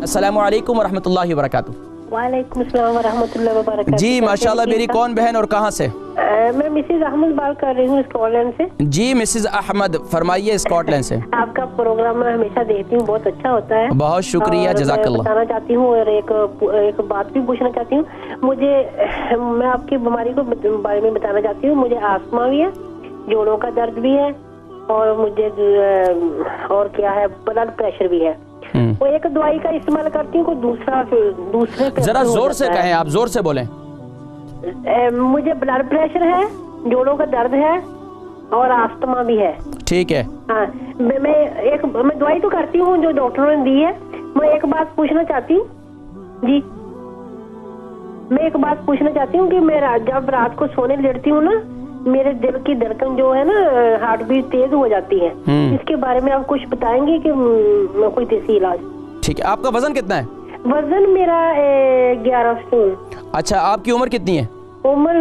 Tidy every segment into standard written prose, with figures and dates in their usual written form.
अस्सलामु अलैकुम वरहमतुल्लाहि वबरकातुहू। वालेकुम अस्सलाम वरहमतुल्लाहि वबरकातुहू। जी माशाल्लाह, मेरी कौन बहन और कहाँ से? मैं मिसेज अहमद बात कर रही हूँ स्कॉटलैंड से। जी मिसेज अहमद, फरमाइए स्कॉटलैंड से। आपका प्रोग्राम मैं हमेशा देखती हूँ, बहुत अच्छा होता है। बहुत शुक्रिया, जज़ाकल्लाह। बताना चाहती हूँ और एक बात भी पूछना चाहती हूँ। मैं आपकी बीमारी को बारे में बताना चाहती हूँ। मुझे आस्थमा भी है, जोड़ों का दर्द भी है और मुझे और क्या है, ब्लड प्रेशर भी है। वो एक दवाई का इस्तेमाल करती हूँ, कोई दूसरे जरा जोर से कहें, आप जोर से बोलें। मुझे ब्लड प्रेशर है, जोड़ों का दर्द है और आस्थमा भी है। ठीक है। हाँ, मैं दवाई तो करती हूँ जो डॉक्टरों ने दी है। मैं एक बात पूछना चाहती हूँ जी, मैं एक बात पूछना चाहती हूँ कि मैं जब रात को सोने लेटती हूँ ना, मेरे दिल की धड़कन जो है ना, हार्ट बीट तेज हो जाती है। इसके बारे में आप कुछ बताएंगे कि कोई देसी इलाज? ठीक है। आपका वजन कितना है? वजन मेरा 11 स्टोन। अच्छा, आपकी उम्र कितनी है? उम्र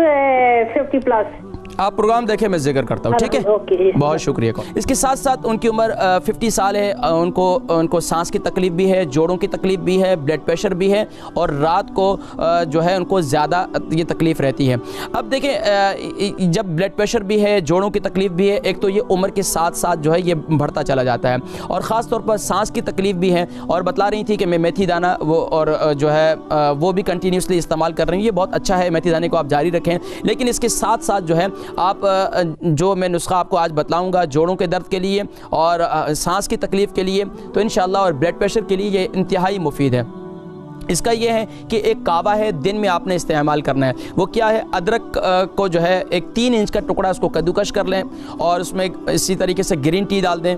50 प्लस। आप प्रोग्राम देखें, मैं जिक्र करता हूँ, ठीक है? बहुत शुक्रिया। इसके साथ साथ उनकी उम्र 50 साल है। उनको सांस की तकलीफ भी है, जोड़ों की तकलीफ भी है, ब्लड प्रेशर भी है और रात को जो है उनको ज़्यादा ये तकलीफ़ रहती है। अब देखें, जब ब्लड प्रेशर भी है, जोड़ों की तकलीफ भी है, एक तो ये उम्र के साथ साथ जो है ये बढ़ता चला जाता है और ख़ास तौर पर सांस की तकलीफ भी है। और बतला रही थी कि मैं मेथी दाना और जो है वो भी कंटिन्यूसली इस्तेमाल कर रही हूँ। ये बहुत अच्छा है, मेथी दाने को आप जारी रखें। लेकिन इसके साथ साथ जो है आप जो मैं नुस्खा आपको आज बतलाऊंगा जोड़ों के दर्द के लिए और सांस की तकलीफ़ के लिए, तो इंशाअल्लाह और ब्लड प्रेशर के लिए ये इंतहाई मुफीद है। इसका ये है कि एक कावा है, दिन में आपने इस्तेमाल करना है। वो क्या है, अदरक को जो है एक 3 इंच का टुकड़ा उसको कद्दूकश कर लें और उसमें इसी तरीके से ग्रीन टी डाल दें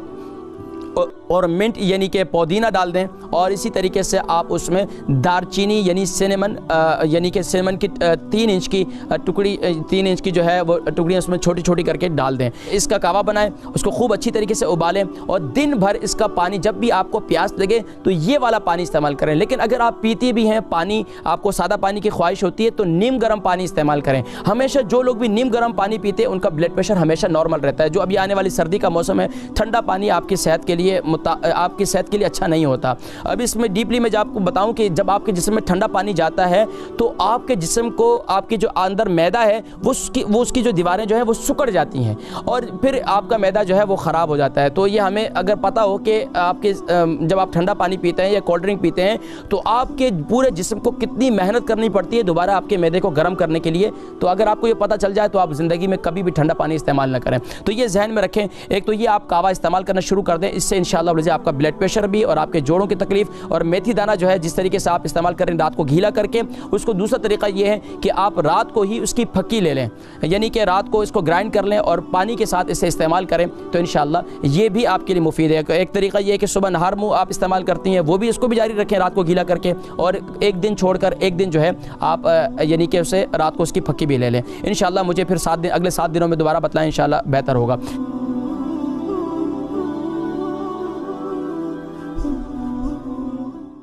और मिंट यानी कि पुदीना डाल दें और इसी तरीके से आप उसमें दारचीनी यानी सिनेमन की 3 इंच की टुकड़ी, 3 इंच की जो है वो टुकड़ियाँ उसमें छोटी छोटी करके डाल दें। इसका कावा बनाएं, उसको खूब अच्छी तरीके से उबालें और दिन भर इसका पानी, जब भी आपको प्यास लगे तो ये वाला पानी इस्तेमाल करें। लेकिन अगर आप पीती भी हैं पानी, आपको सादा पानी की ख्वाहिश होती है, तो नीम गर्म पानी इस्तेमाल करें। हमेशा जो लोग भी नीम गर्म पानी पीते हैं उनका ब्लड प्रेशर हमेशा नॉर्मल रहता है। जो अभी आने वाली सर्दी का मौसम है, ठंडा पानी आपकी सेहत के लिए अच्छा नहीं होता। अब इसमें डीपली मैं आपको बताऊं कि जब आपके जिस्म में ठंडा पानी जाता है तो आपके जिस्म को, आपके जो अंदर मैदा है वो उसकी जो दीवारें जो है वो सिकुड़ जाती हैं और फिर आपका मैदा जो है वो ख़राब हो जाता है। तो ये हमें अगर पता हो कि आपके जब आप ठंडा पानी पीते हैं या कोल्ड ड्रिंक पीते हैं तो आपके पूरे जिस्म को कितनी मेहनत करनी पड़ती है दोबारा आपके मैदे को गर्म करने के लिए। तो अगर आपको ये पता चल जाए तो आप ज़िंदगी में कभी भी ठंडा पानी इस्तेमाल ना करें। तो ये जहन में रखें। एक तो ये आप कावा इस्तेमाल करना शुरू कर दें, इससे इंशाअल्लाह आपका ब्लड प्रेशर भी और आपके जोड़ों की तकलीफ। और मेथी दाना जो है जिस तरीके से आप इस्तेमाल करें रात को गीला करके, उसको दूसरा तरीका ये है कि आप रात को ही उसकी फक्की ले लें, यानी कि रात को इसको ग्राइंड कर लें और पानी के साथ इसे इस्तेमाल करें, तो इंशाअल्लाह ये भी आपके लिए मुफीद है। एक तरीका ये है कि सुबह नहर मुँह आप इस्तेमाल करती हैं, वो भी इसको भी जारी रखें रात को गीला करके, और एक दिन छोड़कर एक दिन जो है आप यानी कि उसे रात को उसकी फक्की भी ले लें। इंशाअल्लाह मुझे फिर अगले 7 दिनों में दोबारा बतलाएं, इंशाअल्लाह बेहतर होगा।